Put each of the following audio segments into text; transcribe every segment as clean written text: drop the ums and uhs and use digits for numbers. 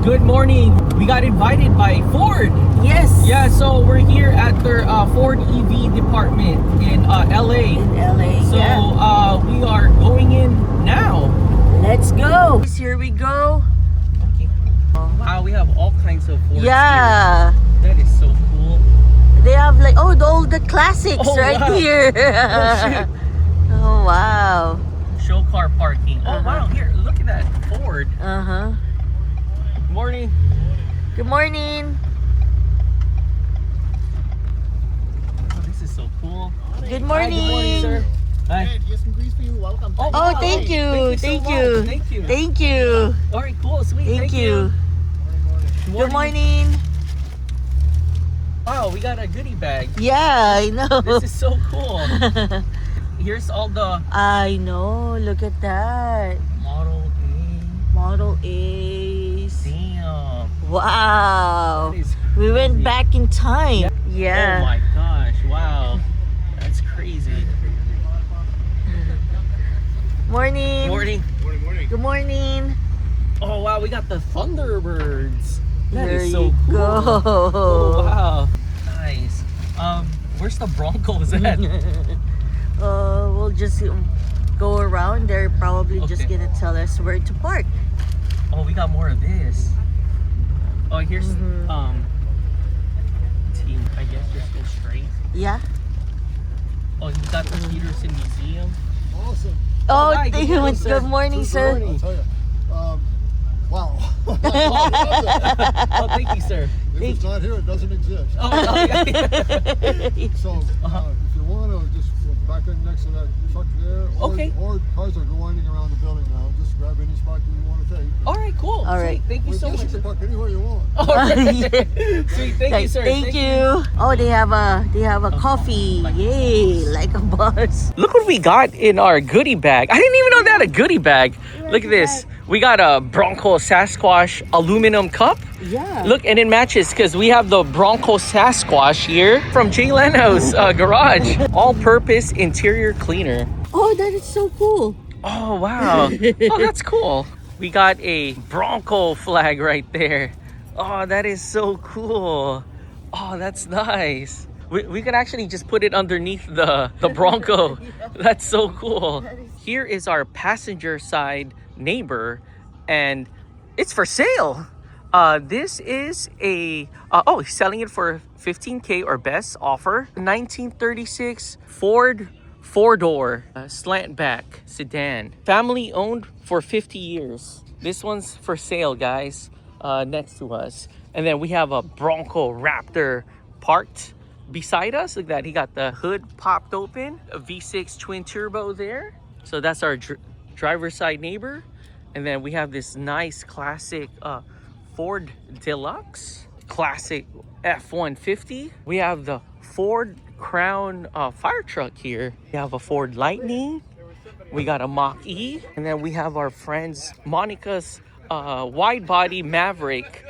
Good morning. We got invited by Ford. Yes. Yeah, so we're here at their Ford EV department in LA. In LA. So yeah. we are going in now. Let's go. Here we go. Okay. Wow, we have all kinds of Fords Yeah. here. That is so cool. They have like all the classics right wow. here. Oh shit. Oh wow. Show car parking. Oh wow, here, look at that Ford. Uh-huh. Morning. Good morning. Oh, this is so cool. Good Hi, morning. good morning, sir. Hi. Hey, get some grease for you. Welcome. Oh, wow. thank you. Thank Thank you so you. much. Thank you. Thank you. All right, cool, sweet. Thank you. Good morning. Wow, we got a goodie bag. Yeah, I know. This is so cool. Here's all the I know. Look at that. Model A. Model A's. Damn. Wow. That is We went crazy. back in time. Oh Yeah. my gosh, wow. That's crazy. Morning. Morning. Good morning. Oh wow, we got the Thunderbirds. That There is so you cool. go. Oh wow. Nice. Where's the Broncos at? We'll just go around. They're probably just Okay. gonna tell us where to park. Oh, we got more of this. Oh, here's team. I guess just go straight. Yeah. Oh, you got the Peterson Museum. Awesome. Oh, hi, thank good you. morning, sir. Good morning, Good sir. morning. I'll tell you. Wow. Oh, thank you, sir. If it's not here, it doesn't exist. Oh, yeah. So, if you want to just go back in next to that truck there, Okay. or cars are winding around the building now, just grab any spot that you want to take. All right, cool. All right. Sweet. Thank you so You much. can park anywhere you want. All right. Sweet. Thank you, sir. Thank you. Oh, they have a coffee. Yay, like a boss. Look what we got in our goodie bag. I didn't even know they had a goodie bag. Look at this. We got a Bronco SASQUATCH aluminum cup. Yeah. Look, and it matches because we have the Bronco SASQUATCH here from Jay Leno's garage. All-purpose interior cleaner. Oh, that is so cool. Oh, wow. Oh, that's cool. We got a Bronco flag right there. Oh, that is so cool. Oh, that's nice. We could actually just put it underneath the Bronco. That's so cool. Here is our passenger side neighbor, and it's for sale. This is a he's selling it for $15K or best offer. 1936 Ford four-door slant back sedan, family owned for 50 years. This one's for sale, guys. Next to us, and then we have a Bronco Raptor parked beside us. Look at that, he got the hood popped open, a V6 twin turbo there. So that's our driver's side neighbor. And then we have this nice classic Ford Deluxe classic F-150. We have the Ford Crown fire truck here. We have a Ford Lightning. We got a Mach-E. And then we have our friends Monica's wide body Maverick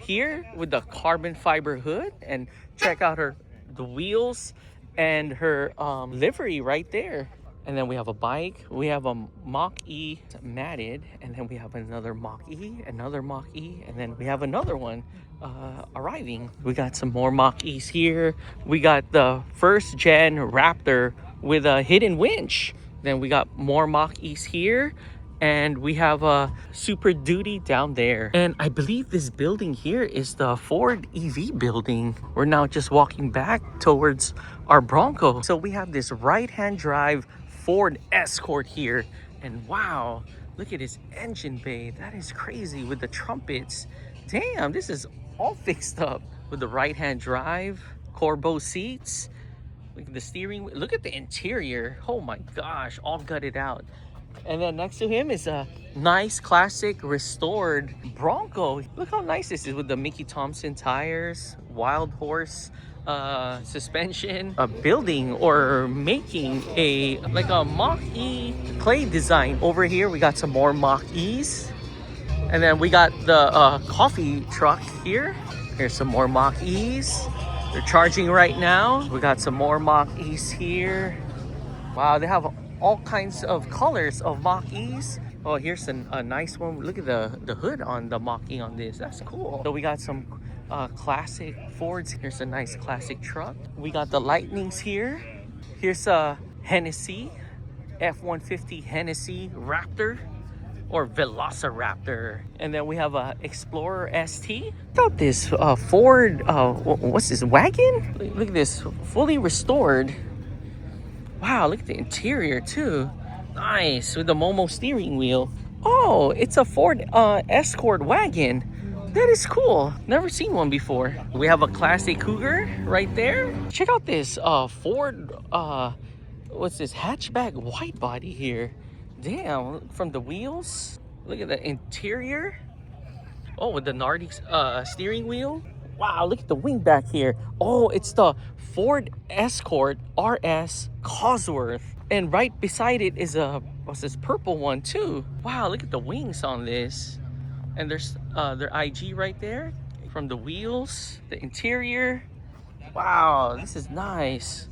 here with the carbon fiber hood. And check out the wheels and her livery right there. And then we have a bike. We have a Mach-E matted, and then we have another Mach-E, another Mach-E, and then we have another one arriving. We got some more Mach-E's here. We got the first gen Raptor with a hidden winch. Then we got more Mach-E's here, and we have a Super Duty down there. And I believe this building here is the Ford EV building. We're now just walking back towards our Bronco. So we have this right-hand drive Ford Escort here, and wow, look at his engine bay. That is crazy with the trumpets. Damn, this is all fixed up with the right-hand drive, Corbeau seats. Look at the steering. Look at the interior. Oh my gosh, all gutted out. And then next to him is a nice classic restored Bronco. Look how nice this is with the Mickey Thompson tires, Wild Horse suspension. Building or making a Mach-E clay design. Over here we got some more Mach-E's, and then we got the coffee truck here. Here's some more Mach-E's. They're charging right now. We got some more Mach-E's here. Wow, they have all kinds of colors of Mach-E's. Oh, here's a nice one. Look at the hood on the Mach-E on this. That's cool. So we got some classic Fords. Here's a nice classic truck. We got the Lightnings here. Here's a Hennessy F-150 Hennessy Raptor or Velociraptor. And then we have a Explorer ST. Check out this Ford, what's this, wagon? Look at this, fully restored. Wow, look at the interior too. Nice, with the Momo steering wheel. Oh, it's a Ford Escort wagon. That is cool. Never seen one before. We have a classic Cougar right there. Check out this Ford, what's this, hatchback white body here. Damn, from the wheels. Look at the interior. Oh, with the Nardi steering wheel. Wow, look at the wing back here. Oh, it's the Ford Escort RS Cosworth. And right beside it is a, what's this, purple one too. Wow, look at the wings on this. And there's their IG right there. From the wheels, the interior. Wow, this is nice.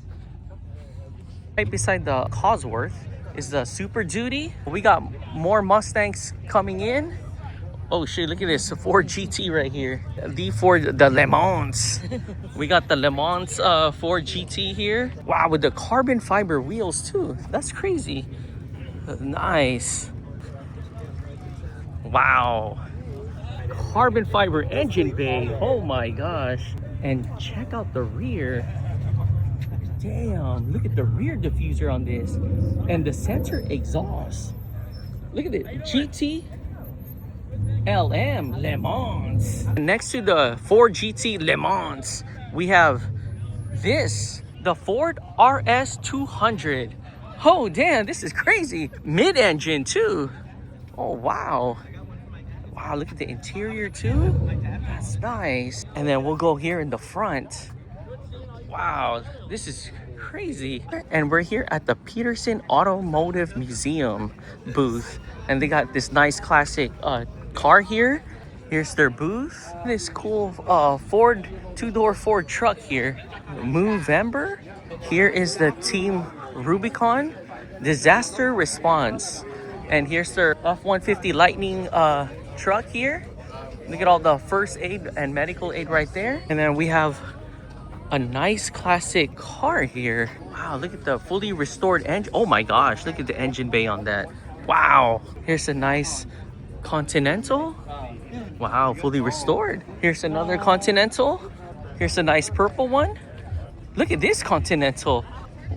Right beside the Cosworth is the Super Duty. We got more Mustangs coming in. Oh shit, look at this Ford GT right here. The Ford, the Le Mans. We got the Le Mans Ford GT here. Wow, with the carbon fiber wheels too. That's crazy. Nice. Wow. Carbon fiber engine bay. Oh my gosh. And check out the rear. Damn, look at the rear diffuser on this. And the center exhaust. Look at it, GT LM Le Mans. Next to the Ford GT Le Mans, we have this, the Ford RS 200. Oh damn, this is crazy. Mid-engine too. Oh wow. Wow, look at the interior too. That's nice. And then we'll go here in the front. Wow, this is crazy. And we're here at the Peterson Automotive Museum booth. And they got this nice classic car here. Here's their booth. This cool Ford, two-door Ford truck here. Movember. Here is the Team Rubicon Disaster Response. And here's their F-150 Lightning truck here. Look at all the first aid and medical aid right there. And then we have a nice classic car here. Wow, look at the fully restored engine. Oh my gosh, look at the engine bay on that. Wow. Here's a nice Continental. Wow, fully restored. Here's another Continental. Here's a nice purple one. Look at this Continental.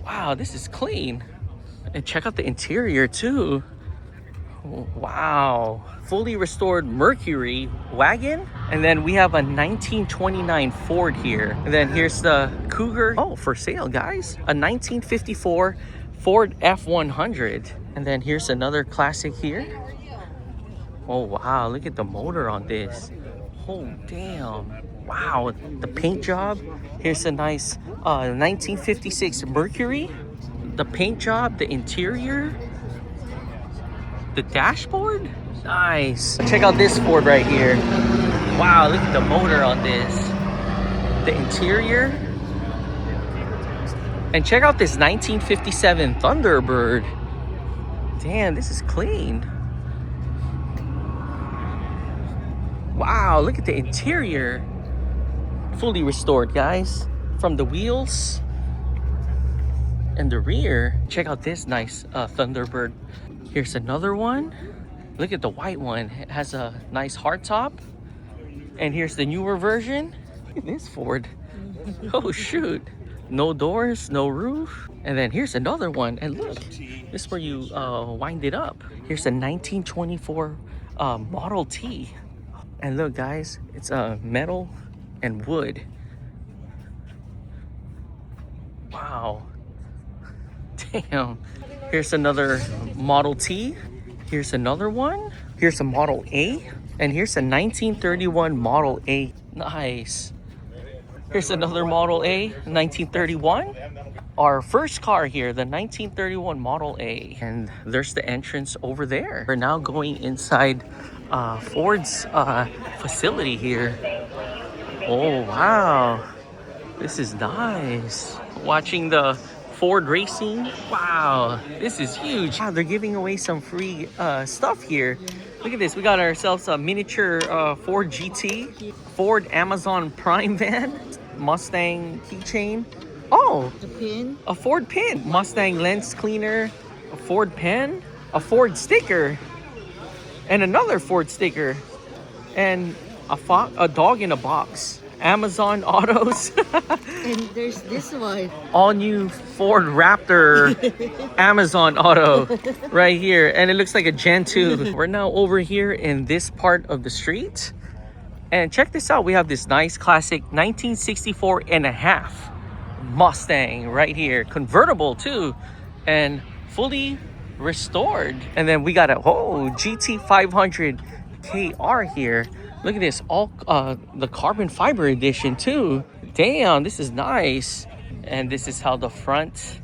Wow, this is clean. And check out the interior too. Wow, fully restored Mercury wagon. And then we have a 1929 Ford here. And then here's the Cougar. Oh, for sale, guys. A 1954 Ford F100. And then here's another classic here. Oh wow, look at the motor on this. Oh damn. Wow, the paint job. Here's a nice 1956 Mercury. The paint job, the interior, the dashboard. Nice. Check out this Ford right here. Wow, look at the motor on this. The interior. And check out this 1957 Thunderbird. Damn, this is clean. Wow, look at the interior. Fully restored, guys. From the wheels and the rear. Check out this nice Thunderbird. Here's another one. Look at the white one. It has a nice hardtop. And here's the newer version. Look at this Ford. Oh shoot. No doors, no roof. And then here's another one. And look, this is where you wind it up. Here's a 1924 Model T. And look guys, it's metal and wood. Wow. Damn. Here's another Model T. Here's another one. Here's a Model A. And here's a 1931 Model A. Nice. Here's another Model A, 1931. Our first car here, the 1931 Model A. And there's the entrance over there. We're now going inside Ford's facility here. Oh, wow. This is nice. Watching the Ford Racing. Wow, this is huge. Wow, they're giving away some free stuff here. Look at this. We got ourselves a miniature Ford GT, Ford Amazon Prime van, Mustang keychain. Oh, The pin. a Ford pin, Mustang lens cleaner, a Ford pen, a Ford sticker, and another Ford sticker, and a dog in a box. Amazon Autos. And there's this one. All new Ford Raptor Amazon Auto right here, and it looks like a Gen 2. We're now over here in this part of the street, and check this out. We have this nice classic 1964 and a half Mustang right here, convertible too, and fully restored. And then we got a GT 500 KR here. Look at this, all the carbon fiber edition too. Damn, this is nice. And this is how the front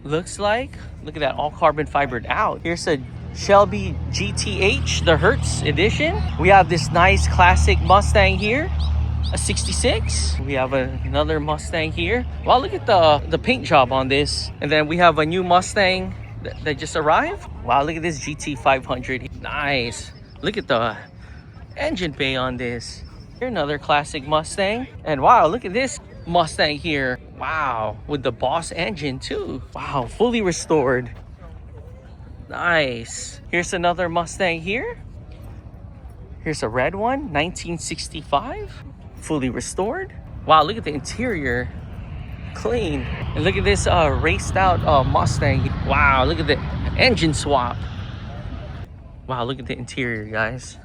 looks like. Look at that, all carbon fibered out. Here's a Shelby GTH, the Hertz edition. We have this nice classic Mustang here, a 66. We have another Mustang here. Wow, look at the paint job on this. And then we have a new Mustang that just arrived. Wow, look at this GT 500. Nice. Look at the engine bay on this. Here, another classic Mustang. And wow, look at this Mustang here. Wow, with the Boss engine too. Wow, fully restored. Nice. Here's another Mustang here. Here's a red one, 1965, fully restored. Wow, look at the interior, clean. And look at this raced out Mustang. Wow, look at the engine swap. Wow, look at the interior, guys.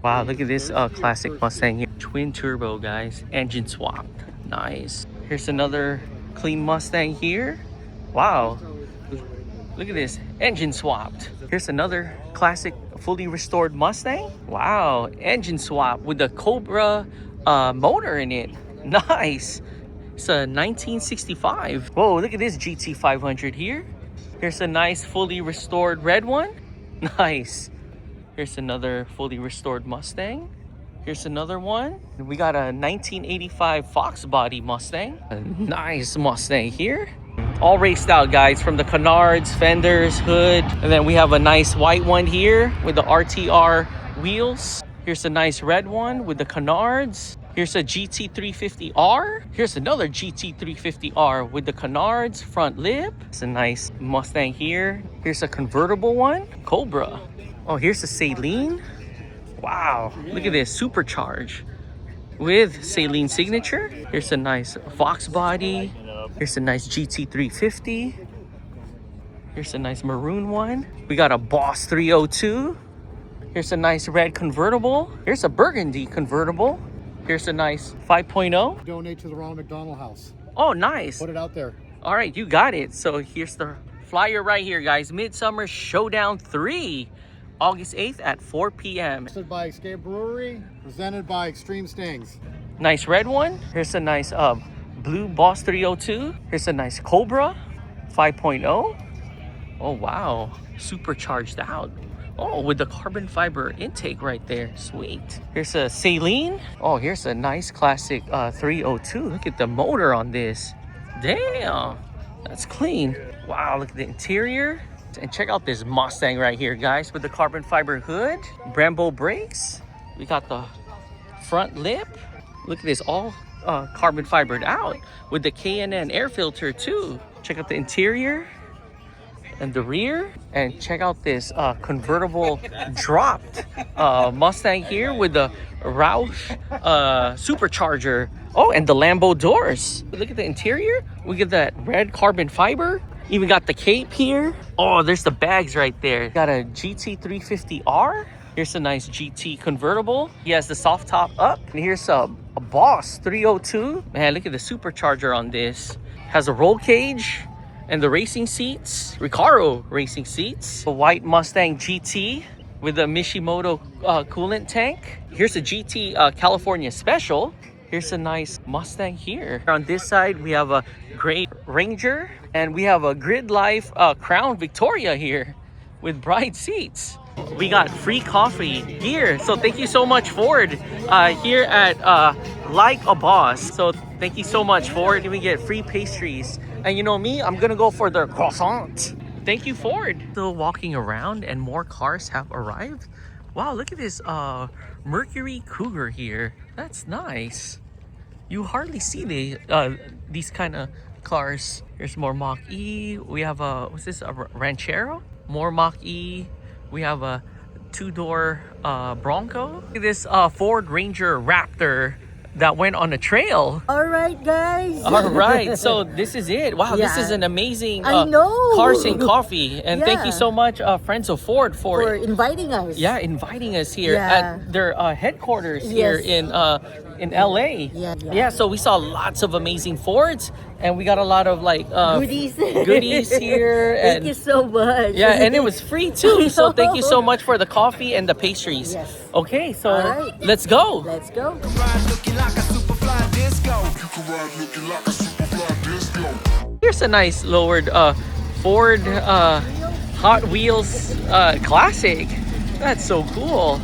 Wow, look at this classic Mustang here. Twin turbo, guys. Engine swapped. Nice. Here's another clean Mustang here. Wow. Look at this. Engine swapped. Here's another classic fully restored Mustang. Wow. Engine swap with the Cobra motor in it. Nice. It's a 1965. Whoa, look at this GT 500 here. Here's a nice fully restored red one. Nice. Here's another fully restored Mustang. Here's another one. We got a 1985 Fox body Mustang. A nice Mustang here. All raced out, guys, from the canards, fenders, hood. And then we have a nice white one here with the RTR wheels. Here's a nice red one with the canards. Here's a GT350R. Here's another GT350R with the canards, front lip. It's a nice Mustang here. Here's a convertible one, Cobra. Oh, here's a Saline. Wow, look at this, supercharge with Saline signature. Here's a nice Fox body. Here's a nice GT350. Here's a nice maroon one. We got a Boss 302. Here's a nice red convertible. Here's a burgundy convertible. Here's a nice 5.0. Donate to the Ronald McDonald House. Oh, nice. Put it out there. All right, you got it. So here's the flyer right here, guys. Midsummer Showdown 3. August 8th at 4 p.m. Presented by Escape Brewery. Presented by Extreme Stings. Nice red one. Here's a nice blue Boss 302. Here's a nice Cobra 5.0. Oh, wow. Supercharged out. Oh, with the carbon fiber intake right there. Sweet. Here's a Saline. Oh, here's a nice classic 302. Look at the motor on this. Damn. That's clean. Wow, look at the interior. And check out this Mustang right here, guys, with the carbon fiber hood, Brembo brakes. We got the front lip. Look at this, all carbon fibered out with the K&N air filter too. Check out the interior and the rear, and check out this convertible dropped Mustang here with the Roush supercharger. Oh, and the Lambo doors. Look at the interior. We get that red carbon fiber. Even got the cape here. Oh, there's the bags right there. Got a GT350R. Here's a nice GT convertible. He has the soft top up. And here's a Boss 302. Man, look at the supercharger on this. Has a roll cage and the racing seats. Recaro racing seats. A white Mustang GT with a Mishimoto coolant tank. Here's a GT California Special. Here's a nice Mustang here. On this side, we have a gray Ranger, and we have a Grid Life Crown Victoria here with bride seats. We got free coffee here. So thank you so much, Ford, here at Like a Boss. So thank you so much, Ford. We get free pastries And you know me, I'm gonna go for the croissant. Thank you, Ford. Still walking around and more cars have arrived. Wow, look at this Mercury Cougar here. That's nice. You hardly see these kind of cars. Here's more Mach-E. We have a, what's this, a Ranchero? More Mach-E. We have a two-door Bronco. Look at this Ford Ranger Raptor that went on a trail. All right, guys. All right, so this is it. Wow, this Yeah. is an amazing I know. Cars and Coffee. And thank you Yeah. so much, Friends of Ford, For inviting us. yeah, inviting us here Yeah. at their headquarters here Yes. in LA. Yeah. So we saw lots of amazing Fords, and we got a lot of like Goodies. goodies here. Thank And you so much. yeah, and it was free too. So thank you so much for the coffee and the pastries. Yes. Okay, so All right. let's go. Let's go. Here's a nice lowered Ford Hot Wheels Classic. That's so cool.